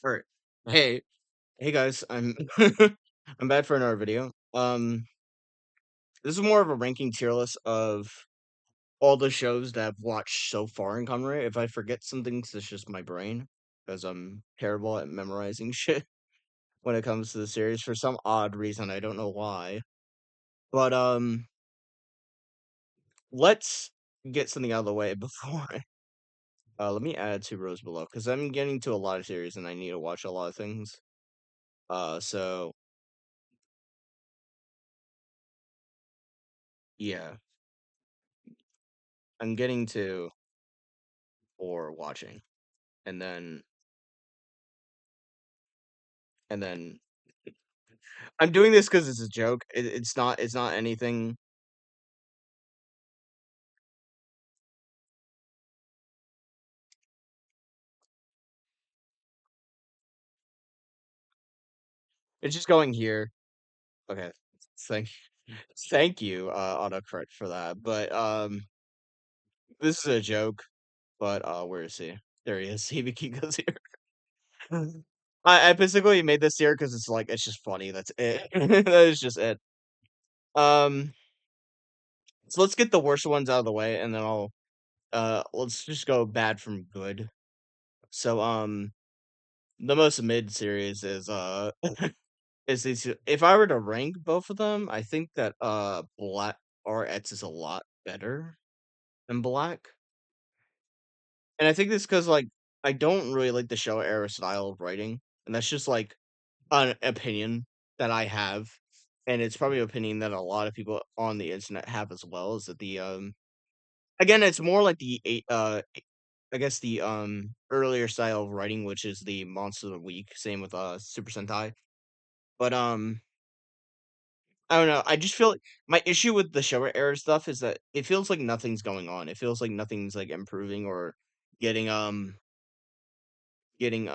Alright. Hey, hey guys, I'm I'm back for another video. This is more of a ranking tier list of all the shows that I've watched so far in Kamen Rider. If I forget some things, it's just my brain because I'm terrible at memorizing shit when it comes to the series for some odd reason. I don't know why. But let's get something out of the way before let me add two rows below because I'm getting to a lot of series and I need to watch a lot of things. So yeah, I'm getting to or watching. and then and then I'm doing this because it's a joke. It's not anything. It's just going here. Okay, thank thank you, autocorrect for that. But this is a joke. But where is he? There he is. Hibiki goes here. I basically made this here because it's just funny. That's it. That is just it. Um, so let's get the worst ones out of the way, and then I'll let's just go bad from good. So the most mid series is these if I were to rank both of them, I think that Black RX is a lot better than Black. And I think this because like I don't really like the show era style of writing. And that's just like an opinion that I have. And it's probably an opinion that a lot of people on the internet have as well, is that the again it's more like I guess the earlier style of writing, which is the monster of the week, same with Super Sentai. But I don't know. I just feel like my issue with the shower era stuff is that it feels like nothing's going on. It feels like nothing's like improving or getting getting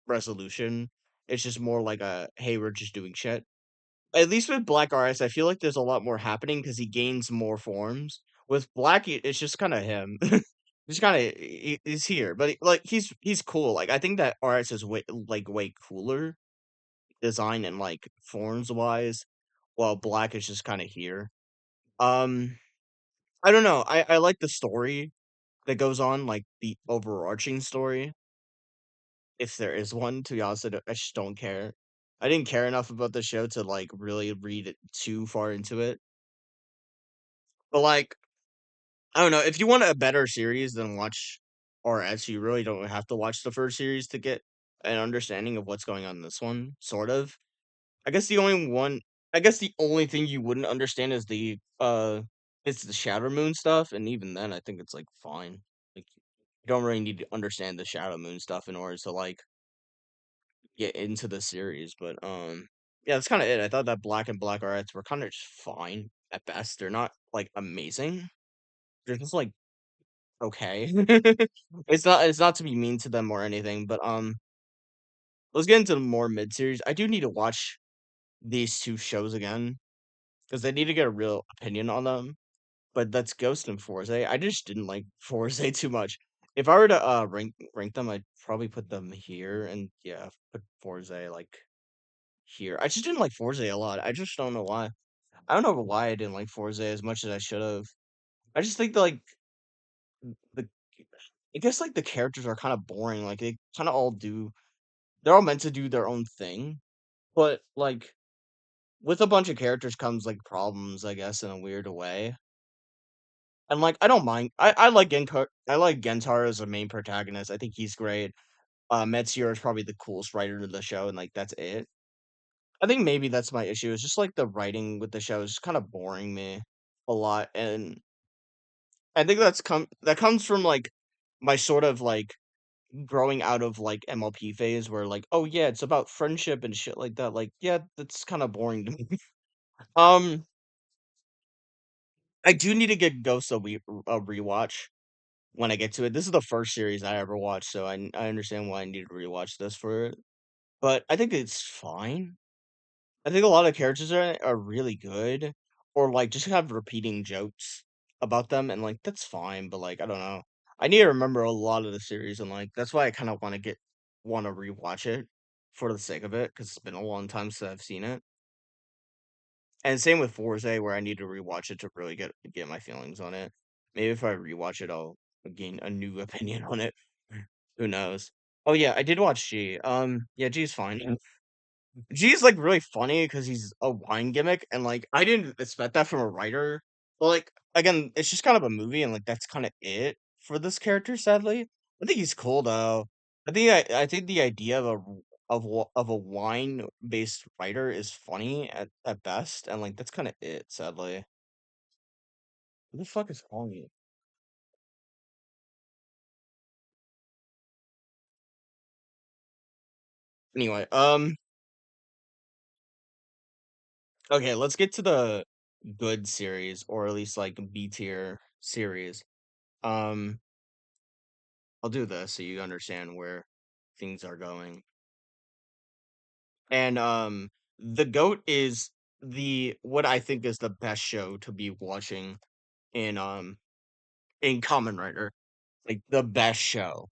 resolution. It's just more like a hey, we're just doing shit. At least with Black RS, I feel like there's a lot more happening because he gains more forms. With Black, it's just kind of him. Just kind of he's here, but like he's cool. Like I think that RS is way cooler design and like forms wise, while Black is just kind of here. Um, I don't know. I like the story that goes on, like the overarching story, if there is one. To be honest, I just don't care. I didn't care enough about the show to like really read it too far into it. But like, I don't know. If you want a better series, then watch RS. You really don't have to watch the first series to get an understanding of what's going on in this one. Sort of. I guess the only one I guess the only thing you wouldn't understand is the Shadow Moon stuff, and even then I think it's like fine. Like you don't really need to understand the Shadow Moon stuff in order to like get into the series, but yeah, that's kind of it. I thought that Black and Black Arts were kind of just fine at best. They're not like amazing. They're just like okay. It's not to be mean to them or anything, but let's get into the more mid series. I do need to watch these two shows again because I need to get a real opinion on them. But that's Ghost and Forza. I just didn't like Forza too much. If I were to rank them, I'd probably put them here, and yeah, put Forza like here. I just didn't like Forza a lot. I just don't know why. I don't know why I didn't like Forza as much as I should have. I just think that like the I guess like the characters are kind of boring. Like they kind of all do. They're all meant to do their own thing, but like with a bunch of characters comes like problems. I guess in a weird way. And, like, I don't mind I like I like Gentar as a main protagonist, I think he's great. Metsier is probably the coolest writer in the show, and, like, that's it. I think maybe that's my issue, it's just, like, the writing with the show is just kinda boring me a lot, and I think that comes from, like, my sort of, like, growing out of, like, MLP phase where, like, "Oh, yeah, it's about friendship and shit like that," like, yeah, that's kinda boring to me. Um, I do need to get Ghost a rewatch. When I get to it. This is the first series I ever watched, so I understand why I need to rewatch this for it. But I think it's fine. I think a lot of characters in it are really good, or like just have repeating jokes about them, and like that's fine. But like I don't know, I need to remember a lot of the series, and like that's why I kind of want to get. want to rewatch it for the sake of it because it's been a long time since I've seen it. And same with Forza, where I need to rewatch it to really get my feelings on it. Maybe if I rewatch it, I'll gain a new opinion on it. Who knows? Oh yeah, I did watch G. Yeah, G's fine. G's like really funny because he's a wine gimmick, and like I didn't expect that from a writer. But like again, it's just kind of a movie, and like that's kind of it for this character. Sadly, I think he's cool though. I think the idea of of a wine based writer is funny at best, and like that's kind of it. Sadly, who the fuck is calling you? Anyway, okay, let's get to the good series, or at least like B tier series. Um, I'll do this so you understand where things are going. And the GOAT is the what I think is the best show to be watching in in Kamen Rider. Like the best show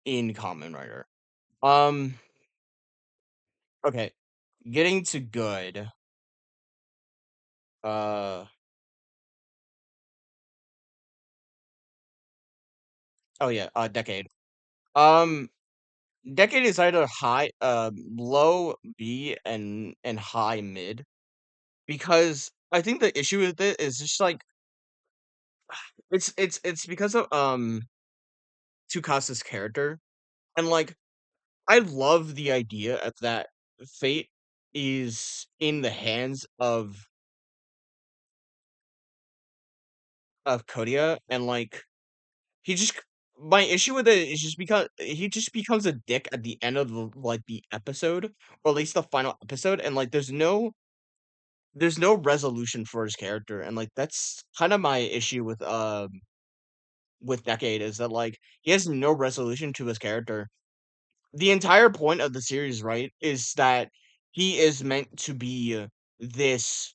in Kamen Rider. Um okay, getting to good. Uh oh yeah, Decade. Um Decade is either high low B and high mid because I think the issue with it is just like it's because of Tsukasa's character, and like I love the idea of that fate is in the hands of Kodia, and like he just my issue with it is just because he just becomes a dick at the end of like the episode, or at least the final episode, and like there's no resolution for his character, and like that's kind of my issue with Decade, is that like he has no resolution to his character. The entire point of the series, right, is that he is meant to be this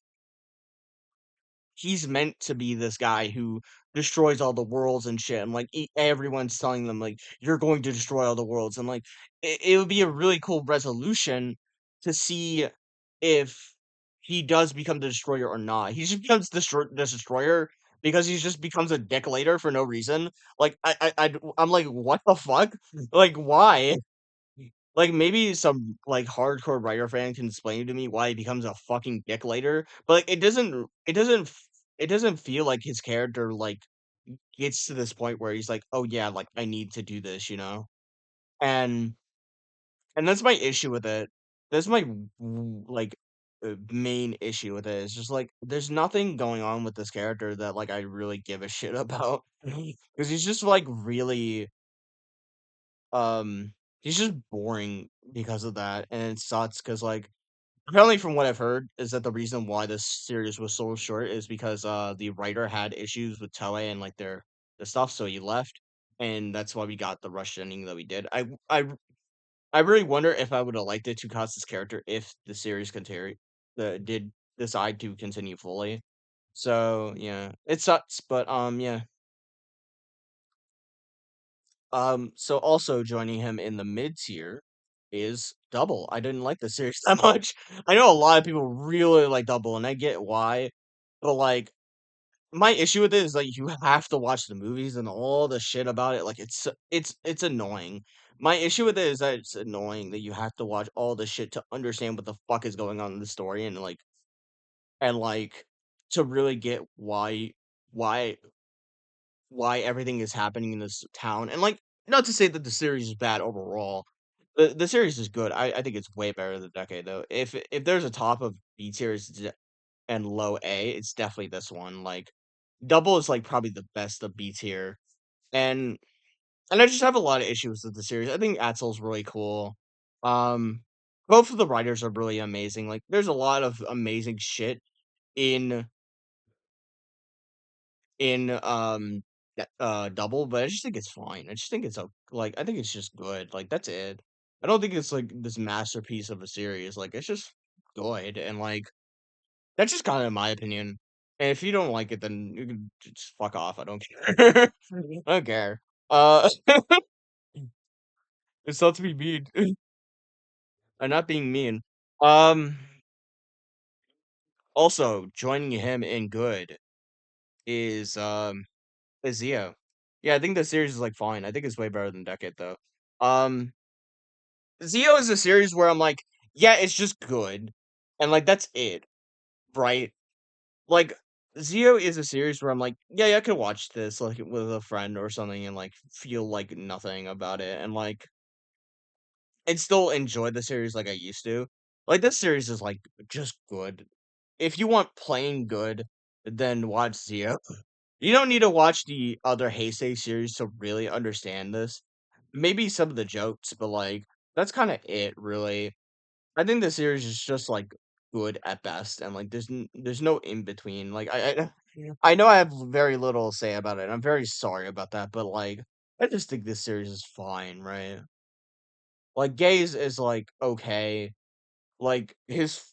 he's meant to be this guy who destroys all the worlds and shit, and like everyone's telling them like you're going to destroy all the worlds, and like it would be a really cool resolution to see if he does become the destroyer or not. He just becomes the destroyer because he just becomes a dick later for no reason. Like I'm like, what the fuck? Like why? Like, maybe some, like, hardcore writer fan can explain to me why he becomes a fucking dick later, but, like, it doesn't feel like his character, like, gets to this point where he's like, "Oh, yeah, like, I need to do this," you know? And and that's my issue with it. That's my, like, main issue with it. It's just, like, there's nothing going on with this character that, like, I really give a shit about. Because he's just, like, really, um he's just boring because of that, and it sucks. Because like, apparently from what I've heard is that the reason why this series was so short is because, the writer had issues with Toei and, like, their stuff, so he left, and that's why we got the rushed ending that we did. I really wonder if I would've liked it to cast this character if the series continue did decide to continue fully. So, yeah, it sucks, but, yeah. So also joining him in the mid tier is Double. I didn't like the series that much. I know a lot of people really like Double, and I get why, but like my issue with it is like you have to watch the movies and all the shit about it. Like it's annoying. My issue with it is that it's annoying that you have to watch all the shit to understand what the fuck is going on in the story, and like to really get why why everything is happening in this town. And like, not to say that the series is bad overall. The series is good. I think it's way better than Decade though. If there's a top of B tier and low A, it's definitely this one. Like Double is like probably the best of B tier. And I just have a lot of issues with the series. I think Atzel's really cool. Um Both of the writers are really amazing. Like there's a lot of amazing shit in Double, but I just think it's fine. I just think it's like I think it's just good. Like that's it. I don't think it's like this masterpiece of a series. Like it's just good, and like that's just kind of my opinion. And if you don't like it, then you can just fuck off. I don't care. I don't care. Uh, It's not to be mean. I'm not being mean. Um, Also joining him in good is is Zio. Yeah, I think the series is like fine. I think it's way better than Decade though. Um, Zio is a series where I'm like, yeah, it's just good, and like that's it, right? Like Zio is a series where I'm like, yeah, I could watch this like with a friend or something and like feel like nothing about it and like and still enjoy the series like I used to. Like this series is like just good. If you want plain good, then watch Zio. You don't need to watch the other Heisei series to really understand this. Maybe some of the jokes, but like that's kind of it, really. I think the series is just like good at best, and like there's no in between. Like I know I have very little to say about it. And I'm very sorry about that, but like I just think this series is fine, right? Like Gaze is like okay. Like his,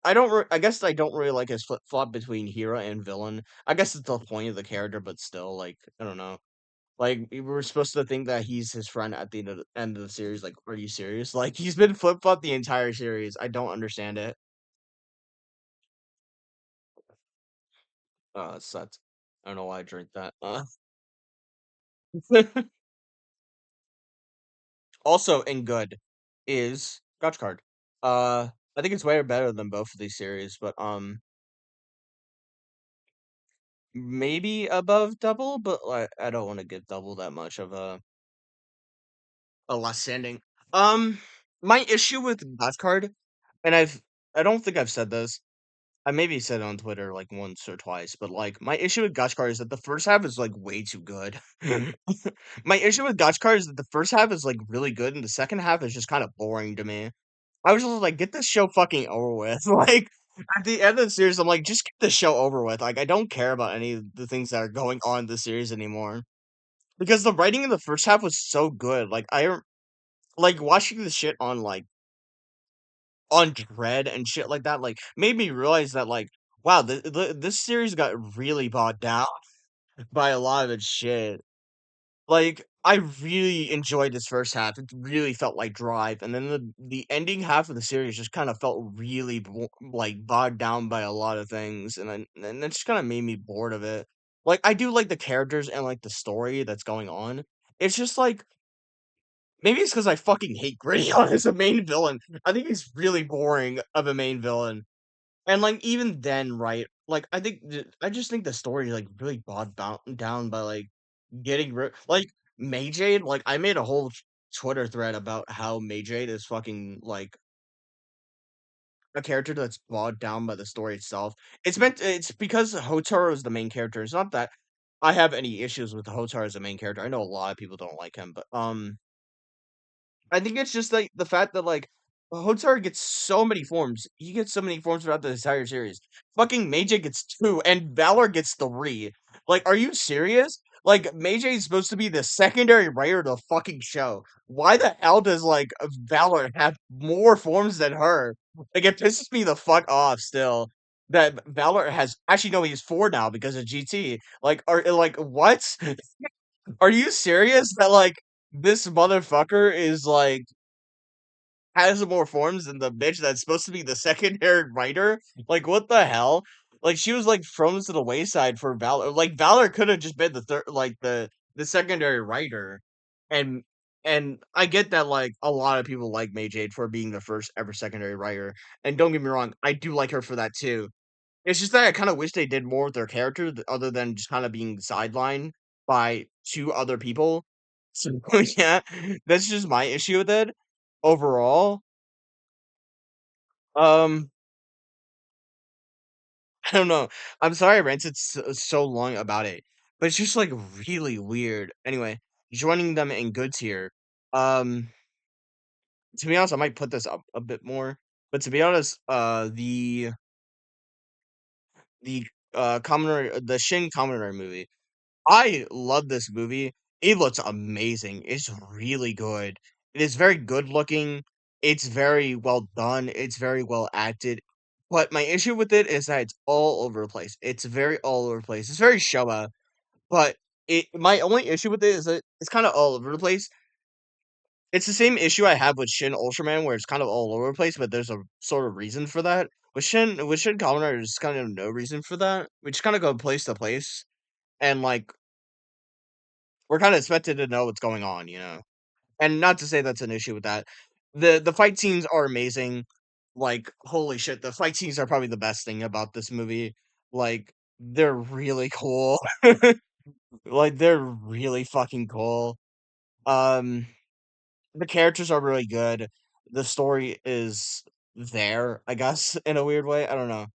I guess I don't really like his flip flop between hero and villain. I guess it's the point of the character, but still, like I don't know. Like we were supposed to think that he's his friend at the end of the series. Like, are you serious? Like he's been flip flop the entire series. I don't understand it. It sucks. I don't know why I drink that. Also, in good is Gotch Card. I think it's way better than both of these series, but maybe above double, but like I don't want to give double that much of a less standing. Um, my issue with Gotch Card, and I don't think I've said this. I maybe said it on Twitter like once or twice, but like my issue with Gotch Card is that the first half is like way too good. My issue with Gotch Card is that the first half is like really good, and the second half is just kind of boring to me. I was just like, get this show fucking over with. Like at the end of the series, I'm like, just get this show over with. Like I don't care about any of the things that are going on in the series anymore because the writing in the first half was so good. Like like watching the shit on Dread and shit like that. Like made me realize that like wow, this series got really bogged down by a lot of its shit. Like, I really enjoyed this first half. It really felt like Drive, and then the ending half of the series just kind of felt really like bogged down by a lot of things, and that just kind of made me bored of it. Like, I do like the characters and like the story that's going on. It's just like maybe it's because I fucking hate Gridion as a main villain. I think he's really boring of a main villain. And, like, even then, right, like, I just think the story, like, really bogged down by, like, getting rid like, Mayjade, like, I made a whole Twitter thread about how Mayjade is fucking, like, a character that's bogged down by the story itself. It's because Hotaru is the main character. It's not that I have any issues with Hotaru as a main character. I know a lot of people don't like him, but, I think it's just like the fact that like Hotaru gets so many forms. He gets so many forms throughout the entire series. Fucking Meiji gets two, and Valor gets three. Like, are you serious? Like, Meiji is supposed to be the secondary writer of the fucking show. Why the hell does like Valor have more forms than her? Like, it pisses me the fuck off. Still, that Valor has actually no, he's four now because of GT. Like, are like what? Are you serious that like this motherfucker is like has more forms than the bitch that's supposed to be the secondary writer? Like what the hell? Like she was like thrown to the wayside for Valor. Like Valor could have just been the third like the secondary writer. And and I get that like a lot of people like May Jade for being the first ever secondary writer. And don't get me wrong, I do like her for that too. It's just that I kind of wish they did more with their character other than just kind of being sidelined by two other people. So yeah, that's just my issue with it. Overall, um, I don't know. I'm sorry I ranted so long about it, but it's just like really weird. Anyway, joining them in good tier. Um, to be honest, I might put this up a bit more, but to be honest, the the Shin Kamen Rider movie. I love this movie. It looks amazing. It's really good. It is very good looking. It's very well done. It's very well acted. But my issue with it is that it's all over the place. It's very all over the place. It's very Showa, but it my only issue with it is that it's kind of all over the place. It's the same issue I have with Shin Ultraman, where it's kind of all over the place, but there's a sort of reason for that. With Shin Kamen Rider, there's kind of no reason for that. We just kind of go place to place, and like we're kind of expected to know what's going on, you know. And not to say that's an issue with that. The fight scenes are amazing. Like holy shit, the fight scenes are probably the best thing about this movie. Like they're really cool. Like they're really fucking cool. Um the characters are really good. The story is there, I guess, in a weird way. I don't know.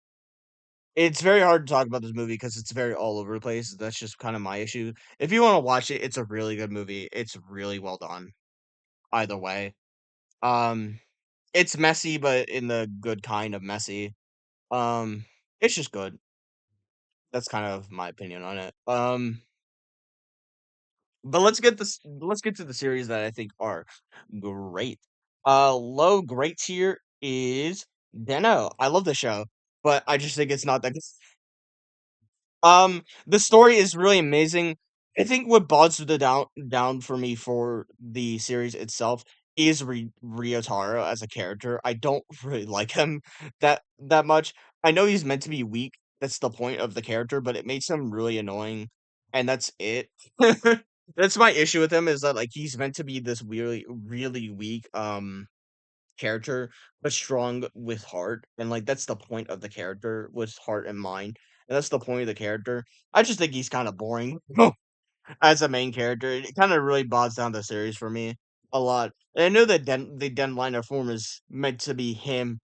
It's very hard to talk about this movie because it's very all over the place. That's just kind of my issue. If you want to watch it, it's a really good movie. It's really well done. Either way. Um it's messy, but in the good kind of messy. Um it's just good. That's kind of my opinion on it. But let's get to the series that I think are great. Low great tier is Deno. I love the show, but I just think it's not that good. The story is really amazing. I think what bogs the down for me for the series itself is Ryotaro as a character. I don't really like him that much. I know he's meant to be weak. That's the point of the character, but it makes him really annoying, and that's it. That's my issue with him is that like he's meant to be this really weak character, but strong with heart, and like that's the point of the character with heart and mind, and that's the point of the character. I just think he's kind of boring as a main character. It kind of really bogs down the series for me a lot. And I know that the Denliner form is meant to be him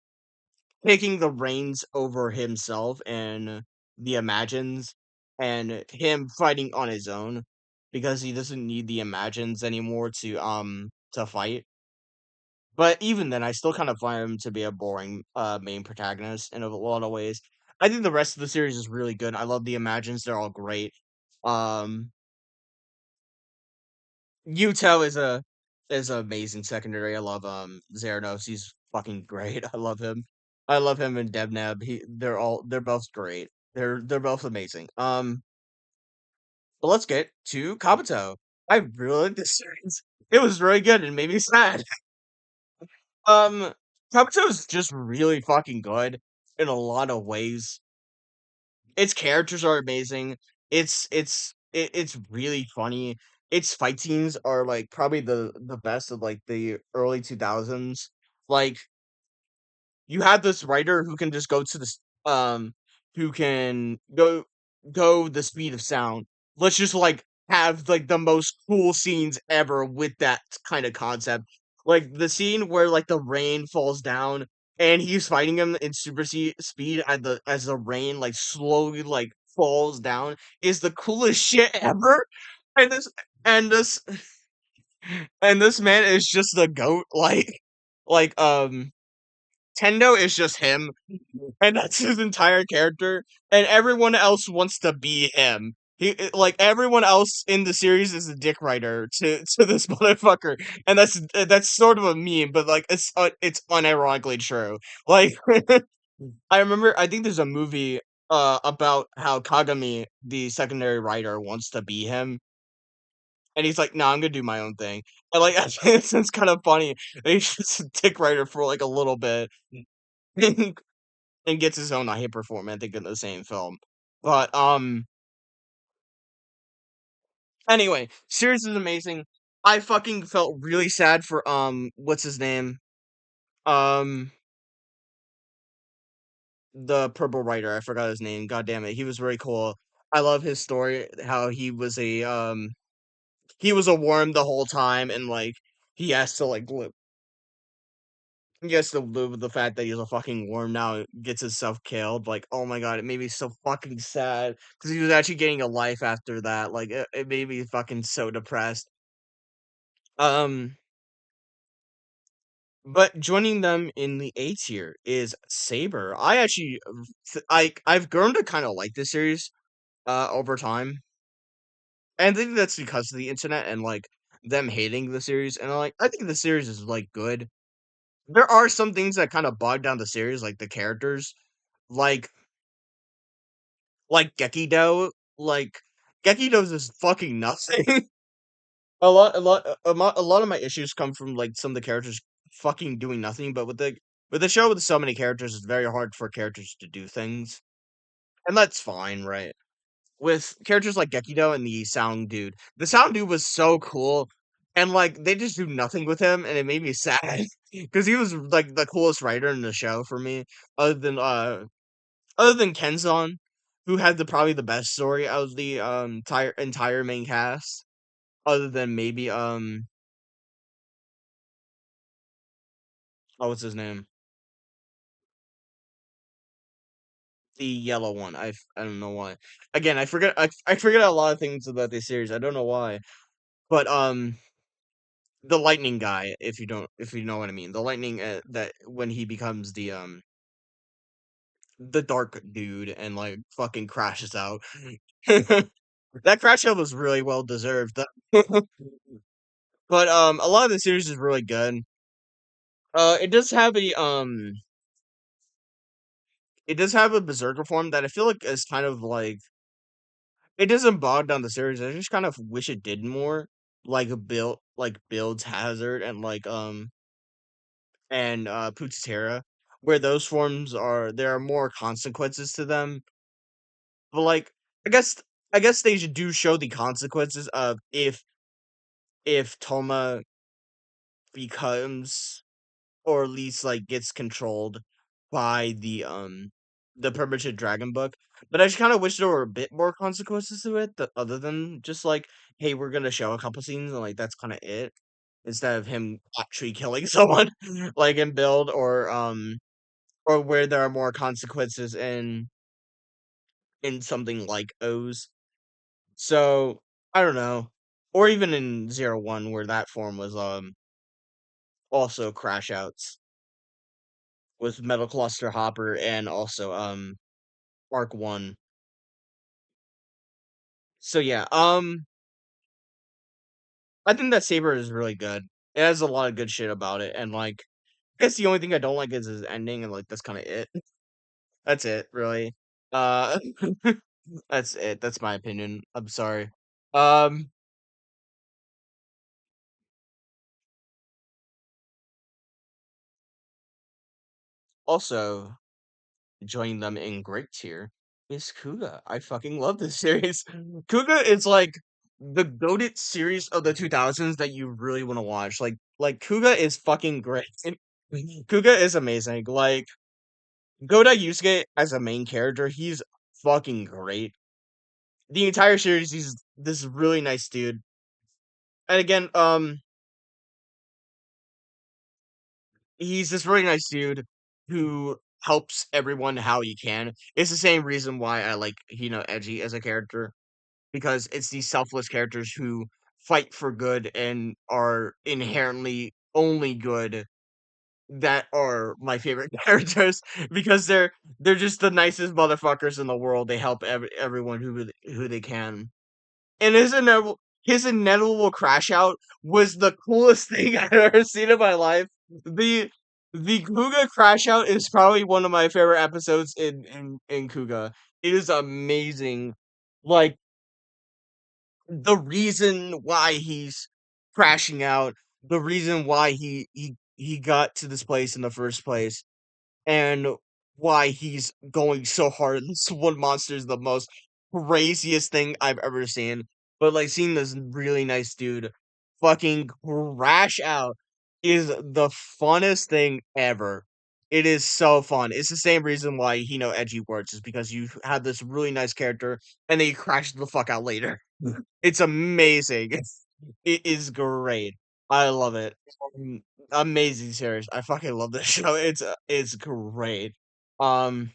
taking the reins over himself and the Imagines, and him fighting on his own because he doesn't need the Imagines anymore to fight. But even then, I still kind of find him to be a boring main protagonist in a lot of ways. I think the rest of the series is really good. I love the Imagines; they're all great. Um, Yuto is an amazing secondary. I love Zeranos. He's fucking great. I love him. I love him and Debnab. They're both great. They're both amazing. But let's get to Kabuto. I really like this series. It was really good and made me sad. Um, Kabuto is just really fucking good in a lot of ways. Its characters are amazing. It's really funny. Its fight scenes are like probably the best of like the early 2000s. Like you have this writer who can just go to this who can go the speed of sound. Let's just like have like the most cool scenes ever with that kind of concept. Like the scene where like the rain falls down and he's fighting him in speed at the as the rain like slowly like falls down is the coolest shit ever. And this and this and this man is just the goat like Tendo is just him, and that's his entire character, and everyone else wants to be him. Like everyone else in the series is a dick writer to this motherfucker, and that's sort of a meme, but like it's unironically true. Like I remember, I think there's a movie about how Kagami, the secondary writer, wants to be him, and he's like, "No, I'm gonna do my own thing." And like it's kind of funny. He's just a dick writer for like a little bit. And gets his own hyperform, I think, in the same film. But anyway, series is amazing. I fucking felt really sad for what's his name? Um the purple writer, I forgot his name. God damn it. He was very cool. I love his story, how he was a worm the whole time and like he has to like live he has to live with the fact that he's a fucking worm now, gets himself killed. Like, oh my god, it made me so fucking sad because he was actually getting a life after that. Like, it made me fucking so depressed. Um, but joining them in the A tier is Saber. I actually, I've grown to kind of like this series over time, and I think that's because of the internet and like them hating the series. And like, I think the series is like good. There are some things that kind of bog down the series, like the characters. Like Gekido, like Gekido's is fucking nothing. a lot of my issues come from like some of the characters fucking doing nothing. But with the show with so many characters, it's very hard for characters to do things, and that's fine, right? With characters like Gekido and the sound dude was so cool, and like they just do nothing with him, and it made me sad because he was like the coolest writer in the show for me, other than uh other than Kenzan, who had the probably the best story out of the entire main cast, other than maybe oh, what's his name? The yellow one. I don't know why. Again, I forget a lot of things about this series. I don't know why. But the lightning guy, if you know what I mean. The lightning that when he becomes the dark dude and like fucking crashes out. That crash out was really well deserved. But a lot of the series is really good. It does have a berserker form that I feel like is kind of like it doesn't bog down the series. I just kind of wish it did more. Like builds hazard and Putera, where those forms are there are more consequences to them. But like I guess I guess they should do show the consequences of if Toma becomes or at least like gets controlled by the permanent dragon book. But I just kind of wish there were a bit more consequences to it, other than just like, hey, we're gonna show a couple scenes and like that's kind of it, instead of him actually killing someone, like in build or where there are more consequences in something like O's. So I don't know, or even in 01 where that form was also crash outs with Metal Cluster Hopper and also Arc 1. So yeah, I think that Saber is really good. It has a lot of good shit about it, and like I guess the only thing I don't like is his ending, and like that's kind of it. That's it, really. Uh, that's it. That's my opinion. I'm sorry. Um, Also joining them in great tier is Kuga. I fucking love this series. Kuga is like the goated series of the 2000s that you really want to watch. Like Kuga is fucking great. Kuga is amazing. Like Goda Yusuke as a main character, he's fucking great. The entire series, he's this really nice dude. And again, he's this really nice dude who helps everyone how he can. It's the same reason why I like Edgy as a character, because it's these selfless characters who fight for good and are inherently only good that are my favorite characters, because they're just the nicest motherfuckers in the world. They help everyone who they can. And his inevitable crash out was the coolest thing I've ever seen in my life. The the Kuga crash out is probably one of my favorite episodes in Kuga. It is amazing. Like the reason why he's crashing out, the reason why he got to this place in the first place, and why he's going so hard. This one monster is the most craziest thing I've ever seen. But like seeing this really nice dude fucking crash out is the funnest thing ever. It is so fun. It's the same reason why Edgy works, is because you have this really nice character and then you crash the fuck out later. It's amazing. It is great. I love it. Um, Amazing series. I fucking love this show. It's great. Um,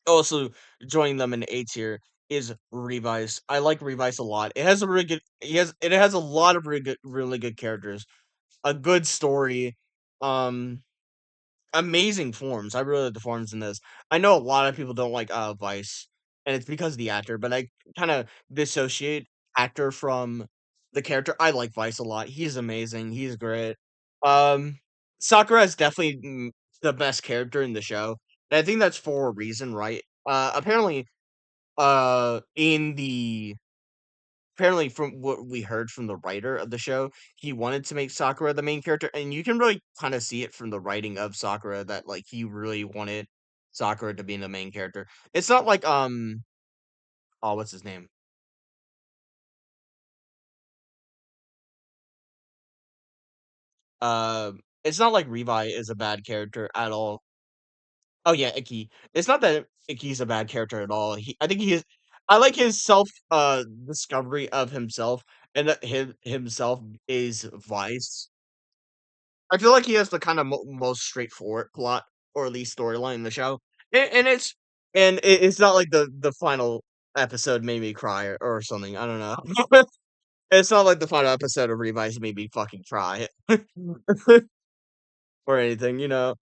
Also joining them in A tier is Revice. I like Revice a lot. It has a really good. It has a lot of really good characters. A good story. Um, Amazing forms. I really like the forms in this. I know a lot of people don't like Vice, and it's because of the actor, but I kind of dissociate actor from the character. I like Vice a lot. He's amazing. He's great. Um Sakura is definitely the best character in the show. And I think that's for a reason, right? Apparently in the apparently from what we heard from the writer of the show, he wanted to make Sakura the main character, and you can really kind of see it from the writing of Sakura that like he really wanted Sakura to be the main character. It's not like oh, what's his name? It's not like Levi is a bad character at all. Oh yeah, Icky. It's not that Icky's a bad character at all. I think he is. I like his self discovery of himself, and that himself is Vice. I feel like he has the kind of most straightforward plot, or at least storyline in the show, and it's not like the final episode made me cry or something. I don't know. It's not like the final episode of Revise made me fucking cry or anything, you know.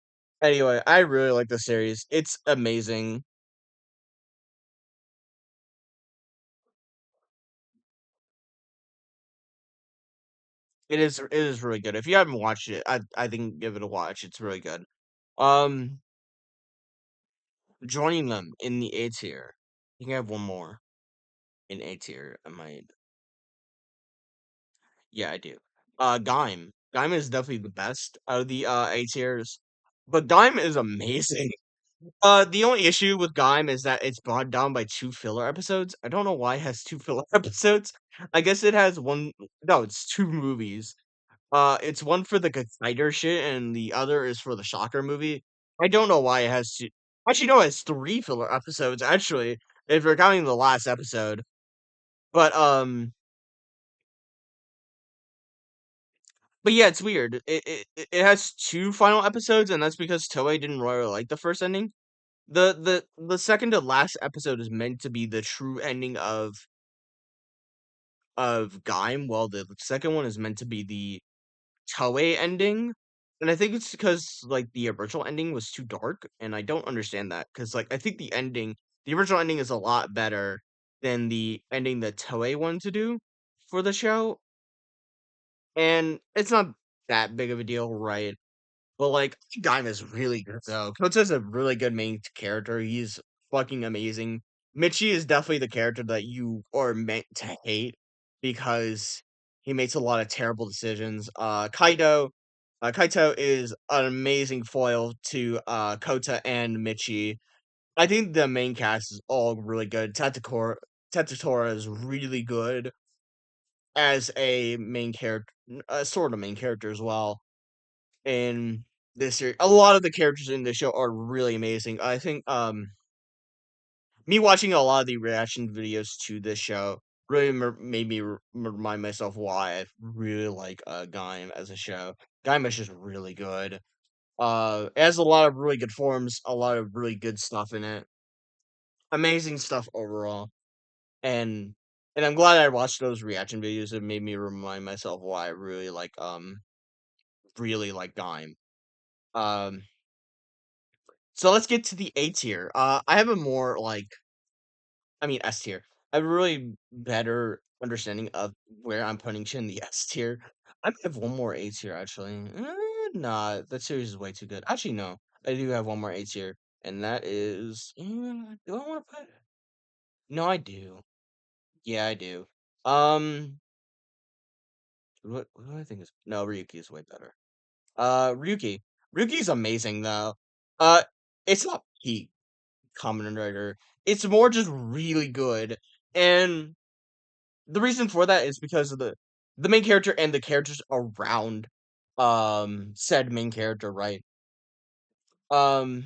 Anyway, I really like the series. It's amazing. It is really good. If you haven't watched it, I think give it a watch. It's really good. Um, joining them in the A tier. I think I have one more in A tier. I might. Yeah, I do. Gaim. Gaim is definitely the best out of the A tiers, but Gaim is amazing. The only issue with Gaim is that it's brought down by two filler episodes. I don't know why it has two filler episodes. I guess it has one. No, it's two movies. It's one for the Kaider shit, and the other is for the Shocker movie. I don't know why it has two. Actually, no, it has three filler episodes. Actually, if you're counting the last episode, but yeah, it's weird. It has two final episodes, and that's because Toei didn't really like the first ending. The second to last episode is meant to be the true ending of Gaim, while the second one is meant to be the Toei ending, and I think it's because, like, the original ending was too dark, and I don't understand that because, like, I think the original ending is a lot better than the ending that Toei wanted to do for the show, and it's not that big of a deal, right? But, like, Gaim is really good, though. Kota's a really good main character, he's fucking amazing. Michi is definitely the character that you are meant to hate because he makes a lot of terrible decisions. Kaito is an amazing foil to, Kota and Michi. I think the main cast is all really good. Tetatora is really good as a main character, a sort of main character as well in this series. A lot of the characters in the show are really amazing. I think me watching a lot of the reaction videos to this show really made me remind myself why I really like Gaim as a show. Gaim is just really good. It has a lot of really good forms, a lot of really good stuff in it. Amazing stuff overall. And I'm glad I watched those reaction videos. It made me remind myself why I really like Gaim. Um So let's get to the A tier. I have a more like, I mean S tier. I have a really better understanding of where I'm putting shit in the S tier. I might have one more A tier actually. Nah, that series is way too good. Actually, no, I do have one more A tier, and that is. Do I want to put? No, I do. Yeah, I do. Um, what do I think is? No, Ryuki is way better. Ryuki. Ryuki's amazing though. Uh, it's not peak Kamen Rider. It's more just really good, and the reason for that is because of the main character and the characters around said main character, right? Um,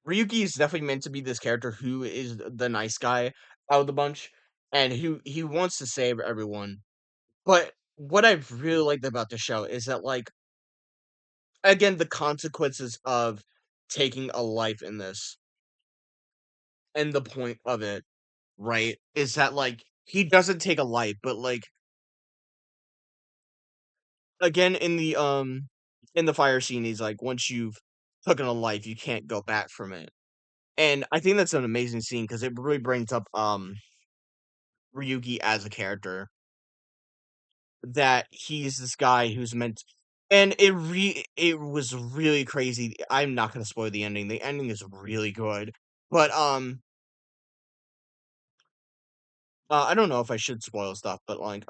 Ryuki is definitely meant to be this character who is the nice guy out of the bunch, and who he wants to save everyone. But what I've really liked about the show is that, like, again, the consequences of taking a life in this, and the point of it, right, is that, like, he doesn't take a life, but, like, again, in the fire scene, he's like, "Once you've taken a life, you can't go back from it." And I think that's an amazing scene because it really brings up, Ryugi as a character, that he's this guy who's meant, and it was really crazy. I'm not gonna spoil the ending. The ending is really good, but, I don't know if I should spoil stuff, but like,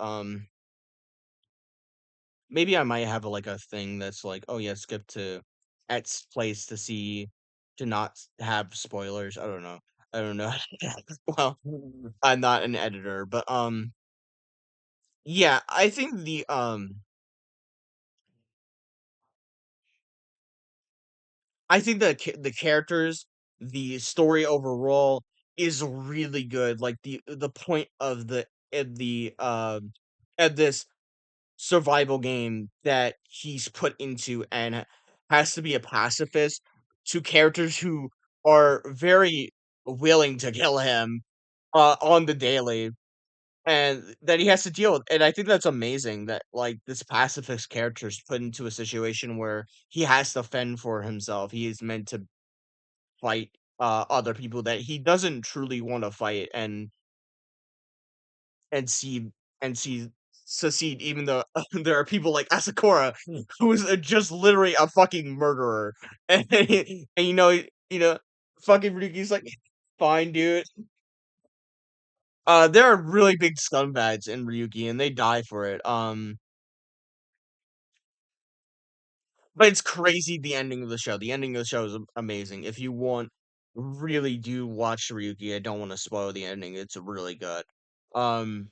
maybe I might have like a thing that's like, oh yeah, skip to X place to see to not have spoilers. I don't know. I don't know. Well, I'm not an editor, but yeah, I think the characters, the story overall is really good. Like the point of of this survival game that he's put into and has to be a pacifist to characters who are very willing to kill him on the daily and that he has to deal with. And I think that's amazing that like this pacifist character is put into a situation where he has to fend for himself. He is meant to fight other people that he doesn't truly want to fight and see and see succeed, even though there are people like Asakura who is just literally a fucking murderer, and you know, fucking Ryuki's like, fine, dude. There are really big scumbags in Ryuki, and they die for it. But it's crazy the ending of the show. The ending of the show is amazing. If you really do watch Ryuki, I don't want to spoil the ending. It's really good. Um,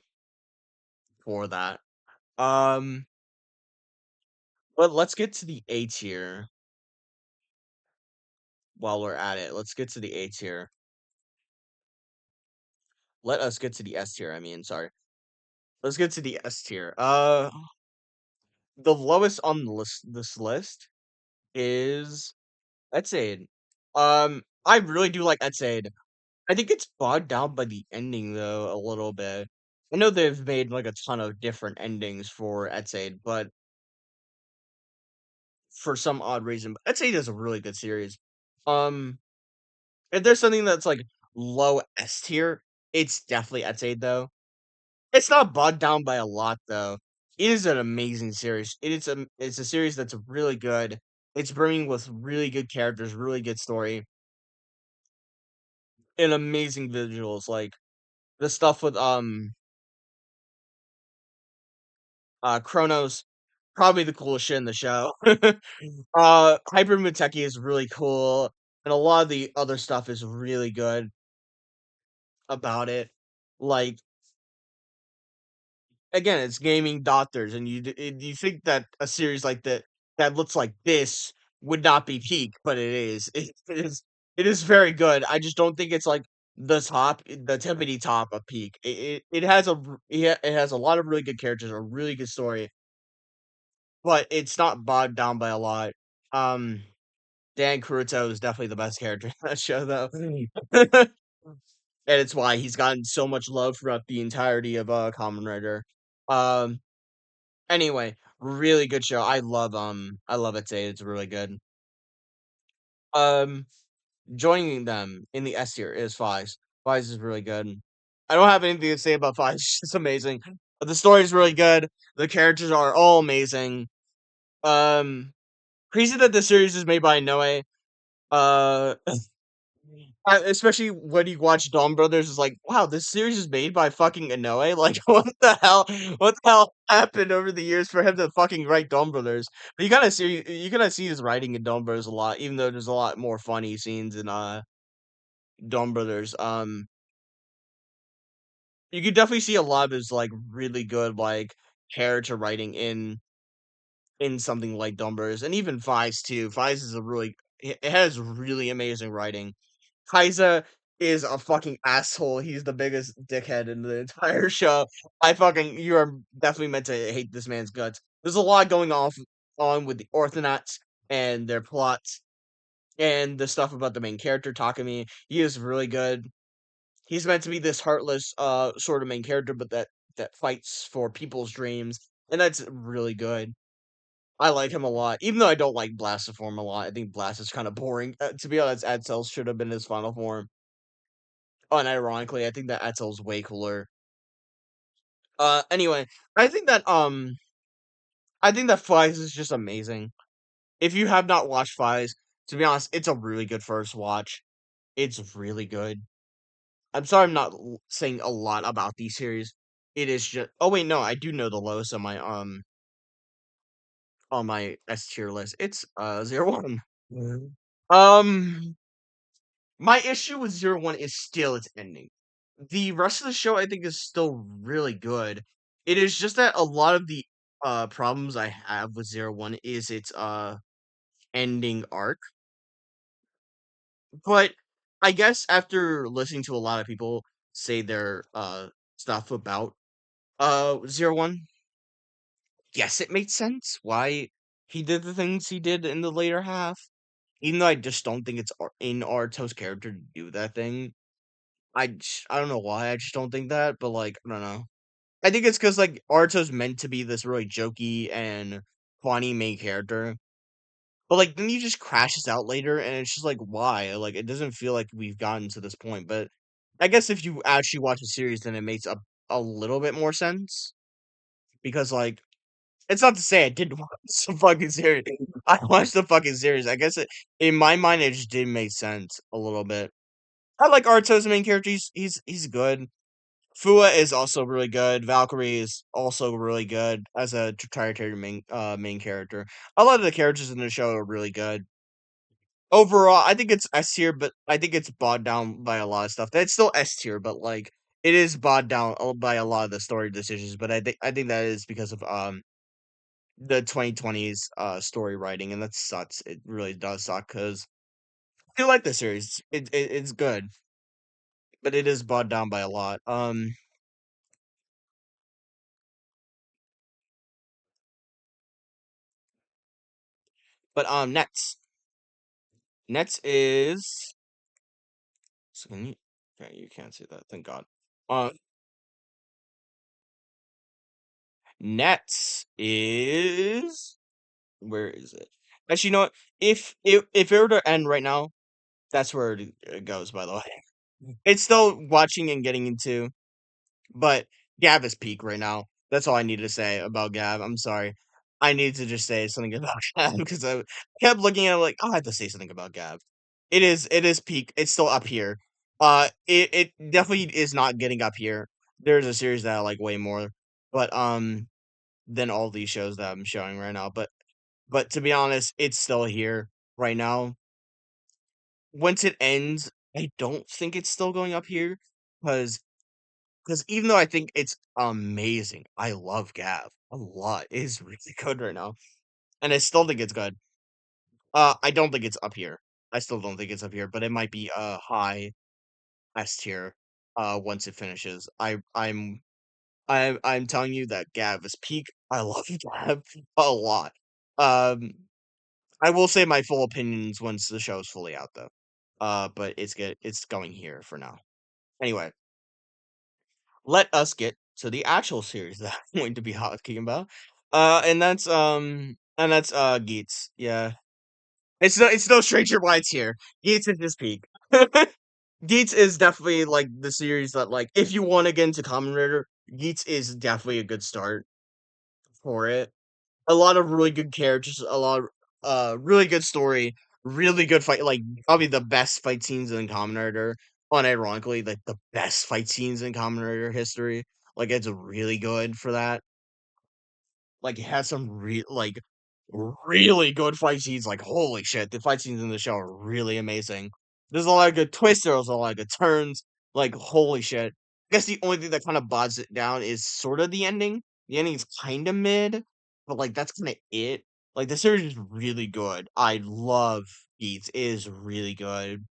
for that. Um, but let's get to the A tier while we're at it. Let's get to the A tier. Let us get to the S tier. I mean, sorry. Let's get to the S tier. The lowest on this list is Etsaid. I really do like Etsaid. I think it's bogged down by the ending though a little bit. I know they've made like a ton of different endings for Etsaid, but for some odd reason, but Etsaid is a really good series. Um, if there's something that's like low S tier, it's definitely Etsaid though. It's not bogged down by a lot though. It is an amazing series. It's a series that's really good. It's brimming with really good characters, really good story, and amazing visuals. Like the stuff with Chronos, probably the coolest shit in the show. Hyper Muteki is really cool, and a lot of the other stuff is really good about it. Like again, it's gaming doctors, and you think that a series like that looks like this would not be peak, but it is. It is very good. I just don't think it's like the tippity top of peak. It has it has a lot of really good characters, a really good story, but it's not bogged down by a lot. Um, Dan Kuruto is definitely the best character in that show, though, and it's why he's gotten so much love throughout the entirety of Kamen Rider. Um, Anyway, really good show. I love it. Say it's really good. Um, Joining them in the S tier is Fives. Fives is really good. I don't have anything to say about Fives. It's just amazing. But the story is really good. The characters are all amazing. Um, Crazy that the series is made by Noe. Uh, especially when you watch Dawn Brothers, is like, wow, this series is made by fucking Inoue. Like, what the hell? What the hell happened over the years for him to fucking write Dawn Brothers? But you kind of see his writing in Dawn Brothers a lot, even though there's a lot more funny scenes in Dawn Brothers. You could definitely see a lot of his like really good like character writing in something like Dawn Brothers, and even Fives too. Fives is a really it has really amazing writing. Kaiser is a fucking asshole. He's the biggest dickhead in the entire show. You are definitely meant to hate this man's guts. There's a lot going on with the Orthodox and their plots and the stuff about the main character Takumi. He is really good. He's meant to be this heartless sort of main character, but that fights for people's dreams, and that's really good. I like him a lot, even though I don't like Blastiform a lot. I think Blast is kind of boring. To be honest, Ad should have been his final form. Unironically, I think that Atzel's way cooler. Anyway, I think that I think that Flies is just amazing. If you have not watched Flies, to be honest, it's a really good first watch. It's really good. I'm sorry I'm not saying a lot about these series. It is just oh wait, no, I do know the lowest on my S tier list. It's 01. Mhm. My issue with 01 is still its ending. The rest of the show I think is still really good. It is just that a lot of the problems I have with 01 is its ending arc. But I guess after listening to a lot of people say their stuff about 01, yes, it made sense why he did the things he did in the later half. Even though I just don't think it's in Arto's character to do that thing. I don't know why. I just don't think that, but like I don't know. I think it's because like Arto's meant to be this really jokey and funny main character, but like then he just crashes out later, and it's just like why? Like it doesn't feel like we've gotten to this point. But I guess if you actually watch the series, then it makes a little bit more sense because like it's not to say I didn't watch the fucking series. I watched the fucking series. I guess in my mind it just didn't make sense a little bit. I like Arto as the main character. He's good. Fua is also really good. Valkyrie is also really good as a proprietary main character. A lot of the characters in the show are really good. Overall, I think it's S tier, but I think it's bogged down by a lot of stuff. It's still S tier, but like it is bogged down by a lot of the story decisions. But I think that is because of the 2020s story writing, and that sucks. It really does suck because I do like the series. It's good, but it is bogged down by a lot. But Nets is so can you okay, you can't see that, thank God. Uh Nets is where is it? Actually, you know what? If it were to end right now, that's where it goes, by the way. It's still watching and getting into, but Gav is peak right now. That's all I need to say about Gav. I'm sorry. I need to just say something about Gav because I kept looking at it like, "Oh, I have to say something about Gav." It is peak. It's still up here. It definitely is not getting up here. There's a series that I like way more, but than all these shows that I'm showing right now. But to be honest, it's still here right now. Once it ends, I don't think it's still going up here because even though I think it's amazing, I love Gav a lot. It is really good right now, and I still think it's good. I don't think it's up here. I still don't think it's up here, but it might be a high S tier. Once it finishes, I'm telling you that Gav is peak. I love Gav a lot. Um, I will say my full opinions once the show is fully out, though. But it's good. It's going here for now. Anyway, let us get to the actual series that I'm going to be talking about. And that's Geats. Yeah. It's no stranger why it's here. Geats is his peak. Geats is definitely like the series that like if you want to get into Kamen Rider, Geats is definitely a good start for it. A lot of really good characters, a lot of really good story, really good fight, like probably the best fight scenes in Kamen Rider. Unironically, like the best fight scenes in Kamen Rider history. Like it's really good for that. Like it has some really good fight scenes. Like holy shit, the fight scenes in the show are really amazing. There's a lot of good twists. There's a lot of good turns. Like holy shit. I guess the only thing that kind of bogs it down is sort of the ending. The ending is kind of mid, but like that's kind of it. Like the series is really good. I love Beats. It is really good.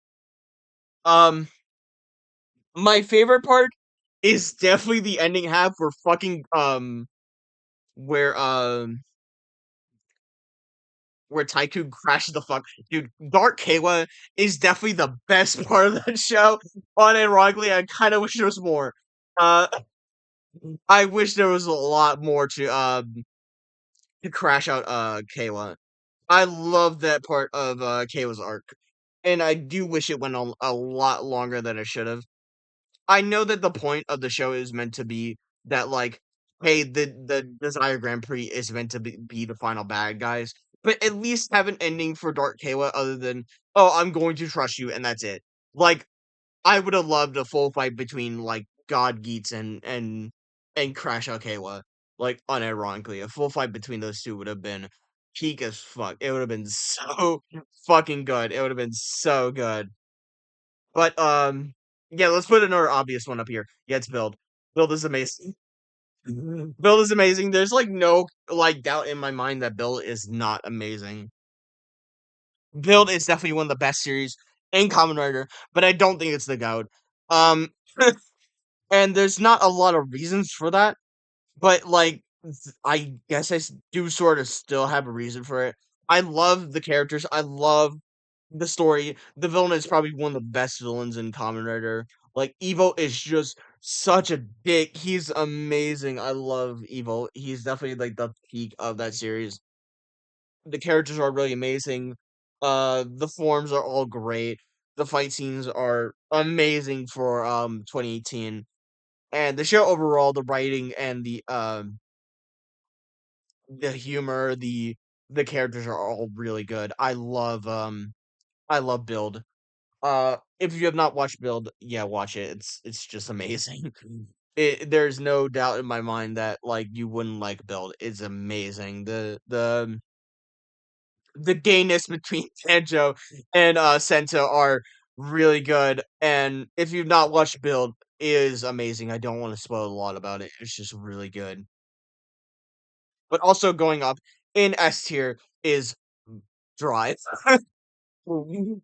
Um, my favorite part is definitely the ending half where fucking where where Tycoon crashes the fuck. Dude, Dark Kawa is definitely the best part of that show. Unironically, I kind of wish there was more. Uh, I wish there was a lot more to crash out Kawa. I love that part of Kawa's arc, and I do wish it went on a lot longer than it should have. I know that the point of the show is meant to be that like, hey, the Desire Grand Prix is meant to be the final bad guys, but at least have an ending for Dark Kawa other than oh, I'm going to trust you and that's it. Like I would have loved a full fight between like God Geats and Crash Alkawa. Like unironically, a full fight between those two would have been peak as fuck. It would have been so fucking good. It would have been so good. But yeah, let's put another obvious one up here. Yeah, it's Build. Build is amazing. Build is amazing. There's like no like doubt in my mind that Build is not amazing. Build is definitely one of the best series in Kamen Rider, but I don't think it's the GOAT. Um, and there's not a lot of reasons for that, but like I guess do sort of still have a reason for it. I love the characters. I love the story. The villain is probably one of the best villains in Kamen Rider. Like Evo is just such a dick. He's amazing. I love Evo. He's definitely like the peak of that series. The characters are really amazing. The forms are all great. The fight scenes are amazing for 2018. And the show overall, the writing and the humor, the characters are all really good. I love Build. If you have not watched Build, yeah, watch it. It's just amazing. There's no doubt in my mind that like you wouldn't like Build. It's amazing. The gayness between Sanjo and Sento are really good. And if you've not watched Build, it is amazing. I don't want to spoil a lot about it. It's just really good. But also going up in S tier is Drive. People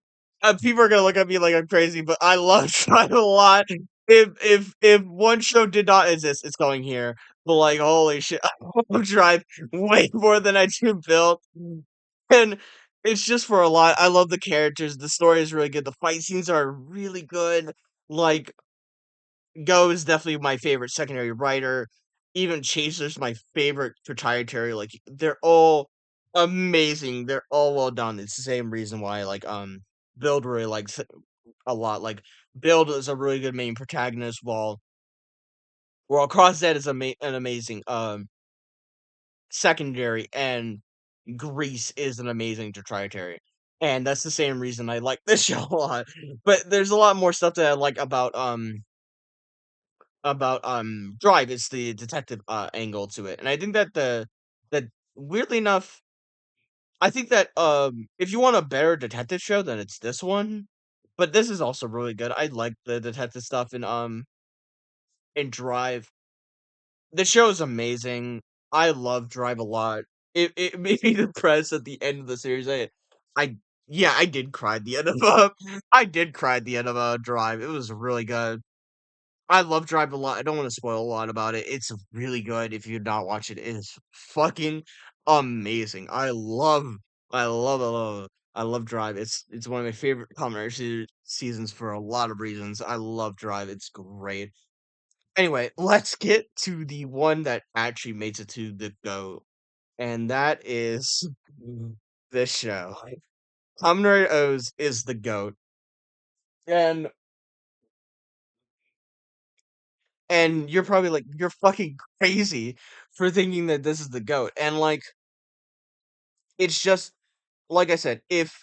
are gonna look at me like I'm crazy, but I love Drive a lot. If one show did not exist, it's going here. But like, holy shit, I love Drive way more than I do Build, and it's just for a lot. I love the characters. The story is really good. The fight scenes are really good. Like, Go is definitely my favorite secondary writer. Even Chaser's my favorite proprietary. Like, they're all amazing. They're all well done. It's the same reason why I like Build really likes it a lot. Like Build is a really good main protagonist, while Cross Dead is an amazing secondary, and Grease is an amazing proprietary. And that's the same reason I like this show a lot. But there's a lot more stuff that I like about Drive. It's the detective angle to it. And I think that that weirdly enough, I think that if you want a better detective show, then it's this one. But this is also really good. I like the detective stuff in Drive. The show is amazing. I love Drive a lot. It made me depressed at the end of the series. I yeah, I did cry at the end of I did cry at the end of Drive. It was really good. I love Drive a lot. I don't want to spoil a lot about it. It's really good. If you not watch it, it is fucking amazing. I love Drive. It's one of my favorite comedy seasons for a lot of reasons. I love Drive. It's great. Anyway, let's get to the one that actually makes it to the GOAT, and that is this show. Kamen Rider O's is the GOAT. And you're probably like, you're fucking crazy for thinking that this is the GOAT. And like, it's just like I said, if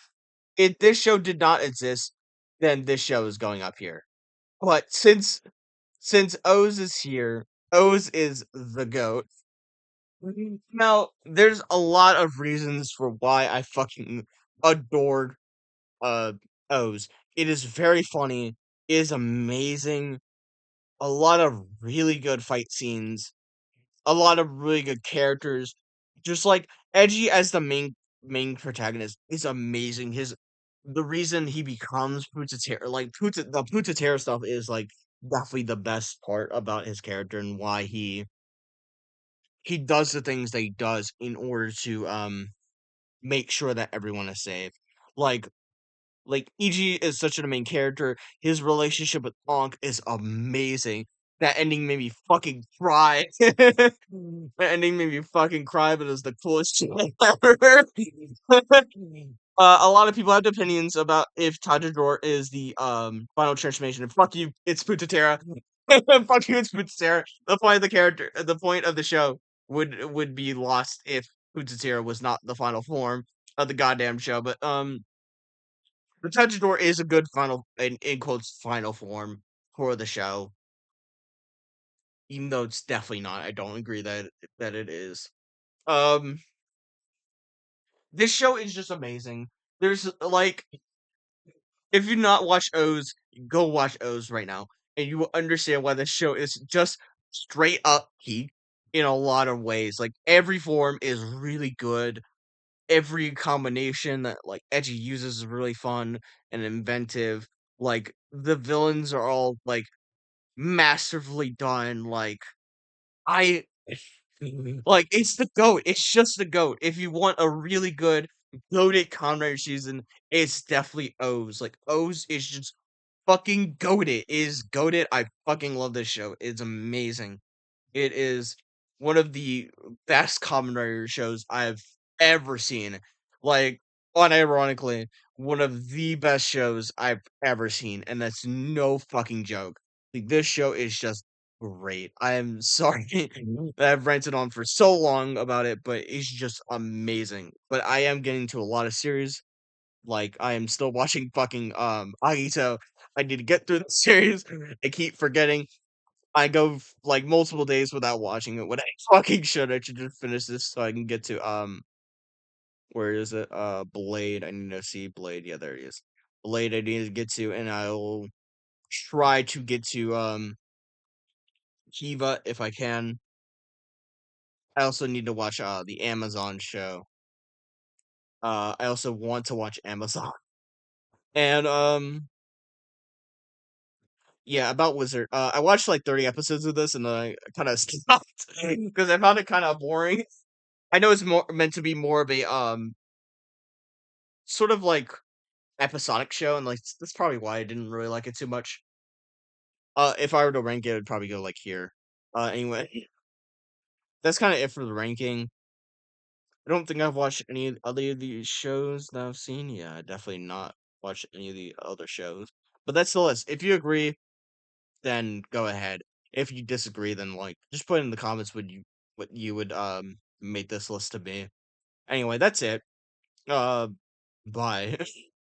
this show did not exist, then this show is going up here. But since O's is here, O's is the GOAT. Now, there's a lot of reasons for why I fucking adored uh O's. It is very funny, it is amazing, a lot of really good fight scenes, a lot of really good characters. Just like Edgy as the main protagonist is amazing. The reason he becomes Putatera, like the Putatera stuff is like definitely the best part about his character and why he does the things that he does in order to make sure that everyone is safe. Like EG is such a main character. His relationship with Ankh is amazing. That ending made me fucking cry. That ending made me fucking cry, but it was the coolest shit ever. A lot of people have opinions about if Tajador is the final transformation. And fuck you, it's Putatera. Fuck you, it's Putatera. The point of the show would be lost if Putatera was not the final form of the goddamn show. But The Touchador is a good final in quotes final form for the show, even though it's definitely not. I don't agree that it is. Um, this show is just amazing. There's like, if you not watch O's, go watch O's right now, and you will understand why this show is just straight up peak in a lot of ways. Like every form is really good. Every combination that like Edgy uses is really fun and inventive. Like the villains are all like masterfully done. I like it's the goat. It's just the goat. If you want a really good goated Kamen Rider season, it's definitely O's. Like O's is just fucking goated. It is goated. I fucking love this show. It's amazing. It is one of the best Kamen Rider shows I've ever seen. Like, unironically, one of the best shows I've ever seen, and that's no fucking joke. Like, this show is just great. I am sorry that I've ranted on for so long about it, but it's just amazing. But I am getting to a lot of series. Like, I am still watching fucking Agito. I need to get through the series. I keep forgetting. I go like multiple days without watching it when I fucking should. I should just finish this so I can get to where is it? Blade. I need to see Blade. Yeah, there it is. Blade I need to get to, and I'll try to get to Kiva if I can. I also need to watch the Amazon show. I also want to watch Amazon. And yeah, about Wizard. I watched like 30 episodes of this and then I kind of stopped because I found it kind of boring. I know it's more meant to be more of a sort of like episodic show, and like that's probably why I didn't really like it too much. If I were to rank it, I'd probably go like here. Anyway, that's kind of it for the ranking. I don't think I've watched any other of these shows that I've seen. Yeah, I definitely not watched any of the other shows. But that's the list. If you agree, then go ahead. If you disagree, then like just put in the comments what you would make this list to be. Anyway, that's it. Uh, bye.